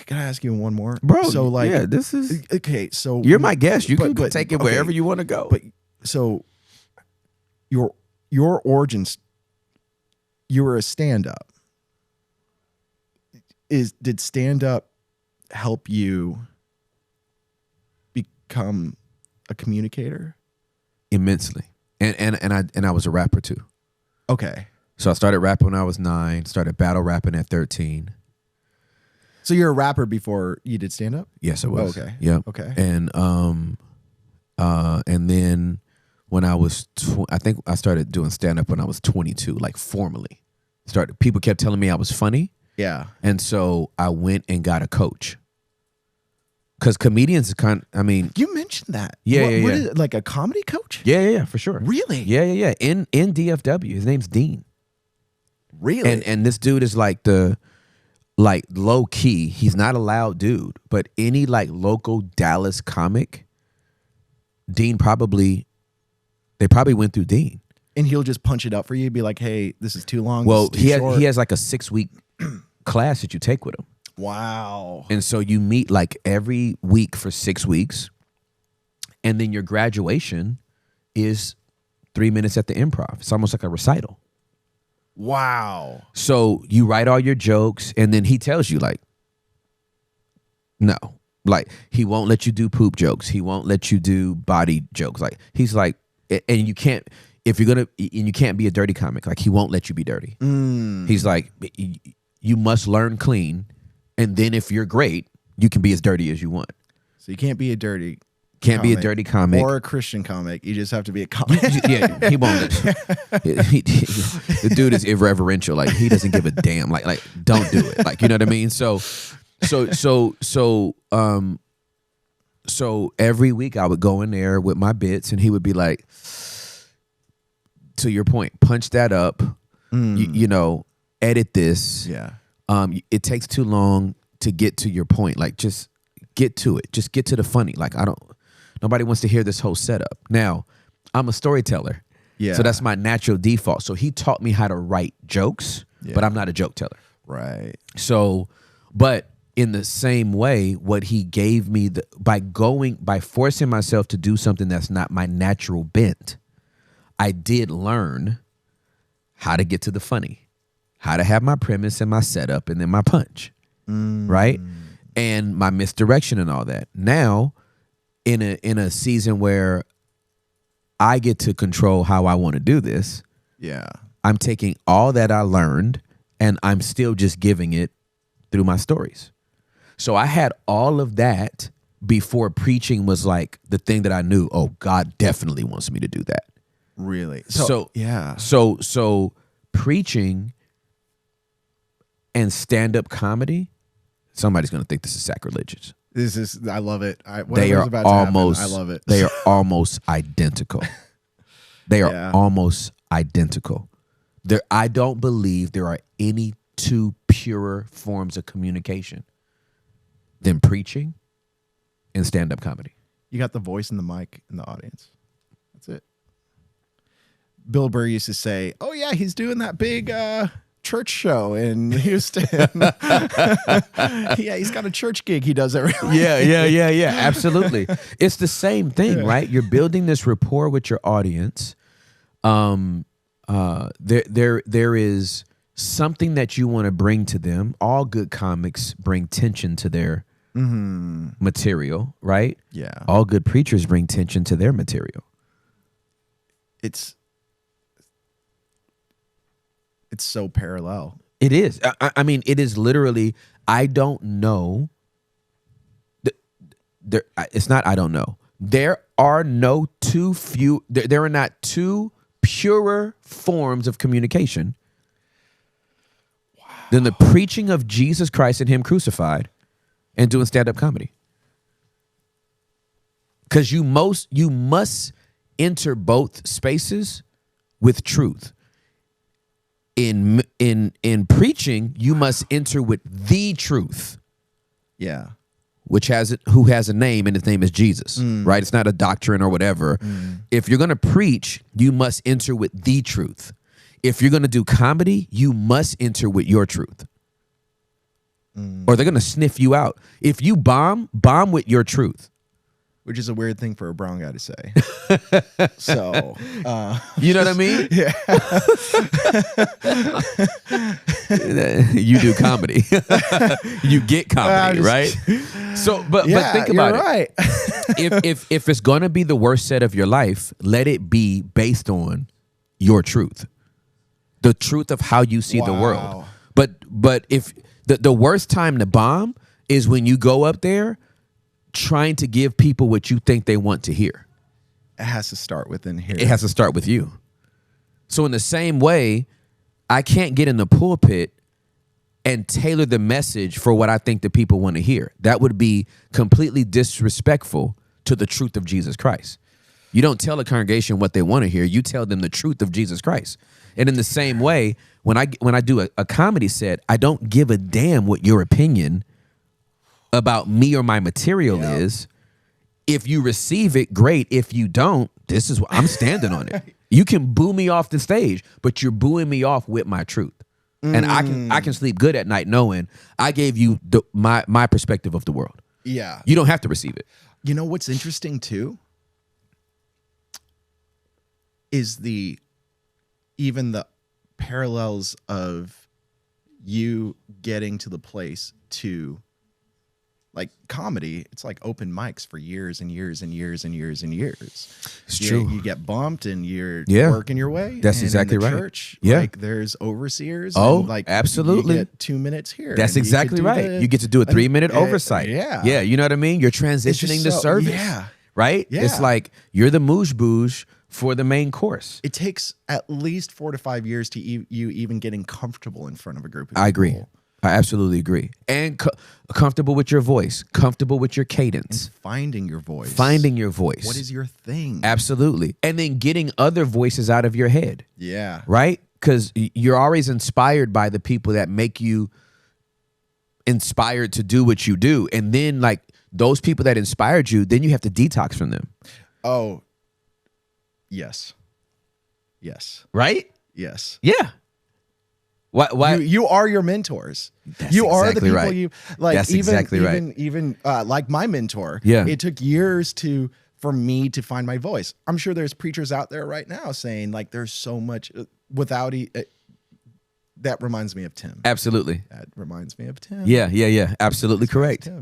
can I ask you one more, bro? So like, yeah, this is okay. So you're my guest. You can but- take it okay, wherever you want to go. But so your origins, you were a stand-up. Did stand-up help you become a communicator? Immensely, and I was a rapper too. Okay. So I started rapping when I was 9. Started battle rapping at 13. So you're a rapper before you did stand-up? Yes, I was. Okay. Yeah. Okay. And then when I was, I think I started doing stand-up when I was 22, like formally. People kept telling me I was funny. Yeah. And so I went and got a coach. Because comedians You mentioned that. Yeah, What yeah. is it, like a comedy coach? Yeah, for sure. Really? Yeah. In DFW, his name's Dean. Really? And this dude is like low key. He's not a loud dude, but any like local Dallas comic, they probably went through Dean. And he'll just punch it up for you, be like, "Hey, this is too long." Well, this is too short. he has like a 6-week class that you take with him. Wow. And so you meet like every week for 6 weeks. And then your graduation is 3 minutes at the Improv. It's almost like a recital. Wow. So you write all your jokes, and then he tells you like, no, like he won't let you do poop jokes. He won't let you do body jokes. Like he's like, and you can't, if you're gonna, and you can't be a dirty comic. Like he won't let you be dirty. He's like, you must learn clean, and then if you're great, you can be as dirty as you want. So you can't be a dirty. Can't be a dirty comic or a Christian comic. You just have to be a comic. Yeah, he won't. The dude is irreverential. Like he doesn't give a damn. Like don't do it. Like you know what I mean. So every week I would go in there with my bits, and he would be like, to your point, punch that up. You know, edit this. Yeah. It takes too long to get to your point. Like just get to it. Just get to the funny. Like nobody wants to hear this whole setup. Now, I'm a storyteller. Yeah. So that's my natural default. So he taught me how to write jokes, but I'm not a joke teller. Right. So, but in the same way, what he gave me by forcing myself to do something that's not my natural bent, I did learn how to get to the funny, how to have my premise and my setup and then my punch, right? And my misdirection and all that. Now, in a season where I get to control how I want to do this, Yeah. I'm taking all that I learned and I'm still just giving it through my stories. So I had all of that before preaching was like the thing that I knew, oh, God definitely wants me to do that. Really? So yeah. So preaching and stand-up comedy, somebody's going to think this is sacrilegious. I love it. They are about to almost, happen, I love it. They are almost identical. They are Yeah. almost identical. I don't believe there are any two purer forms of communication than preaching and stand-up comedy. You got the voice and the mic in the audience. That's it. Bill Burr used to say, "Oh yeah, he's doing that big church show in Houston." Yeah, he's got a church gig he does every week. Yeah. Absolutely. It's the same thing, right? You're building this rapport with your audience. There is something that you want to bring to them. All good comics bring tension to their material, right? Yeah. All good preachers bring tension to their material. It's so parallel. It is. I mean, it is literally. I don't know. It's not. I don't know. There are no too few. There are not two purer forms of communication than the preaching of Jesus Christ and Him crucified, and doing stand-up comedy. Because you must enter both spaces with truth. In preaching, you must enter with the truth, Yeah. who has a name, and his name is Jesus, right? It's not a doctrine or whatever. If you're going to preach, you must enter with the truth. If you're going to do comedy, you must enter with your truth. or they're going to sniff you out. If you bomb with your truth. Which is a weird thing for a brown guy to say. So, you know what I mean? Yeah. You do comedy. You get comedy, right? So, but think about you're right. it. If it's going to be the worst set of your life, let it be based on your truth, the truth of how you see the world. But if the worst time to bomb is when you go up there trying to give people what you think they want to hear. It has to start within here. It has to start with you. So in the same way, I can't get in the pulpit and tailor the message for what I think the people want to hear. That would be completely disrespectful to the truth of Jesus Christ. You don't tell a congregation what they want to hear. You tell them the truth of Jesus Christ. And in the same way, when I do a comedy set, I don't give a damn what your opinion about me or my material is. If you receive it, great. If you don't, this is what I'm standing on it. You can boo me off the stage, but you're booing me off with my truth. And I can sleep good at night knowing I gave you my perspective of the world. Yeah. You don't have to receive it. You know what's interesting too? Is even the parallels of you getting to the place to, like, comedy, it's like open mics for years and years and years and years and years. It's true. You get bumped and you're Yeah. working your way. That's and exactly in the right. Church, Yeah. like, there's overseers. Oh, and, like, absolutely. You get 2 minutes here. That's and you exactly could do right. You get to do a 3-minute oversight. Yeah. Yeah. You know what I mean? You're It's just transitioning the so- service. Yeah. Right? Yeah. It's like you're the moosh boosh for the main course. It takes at least 4 to 5 years to you even getting comfortable in front of a group of I agree. people. I absolutely agree. And comfortable with your voice, comfortable with your cadence, Finding your voice. finding your voice. What is your thing? Absolutely. And then getting other voices out of your head, Yeah. right? Because you're always inspired by the people that make you inspired to do what you do. And then, like, those people that inspired you, then you have to detox from them. Oh, yes. Yes. Right? Yes. Yeah. Why? You are your mentors. That's You are the exactly people right. you like. That's even exactly right. even like my mentor. Yeah. It took years for me to find my voice. I'm sure there's preachers out there right now saying, like, there's so much without that reminds me of Tim. Absolutely. That reminds me of Tim. Yeah. Absolutely correct. Tim.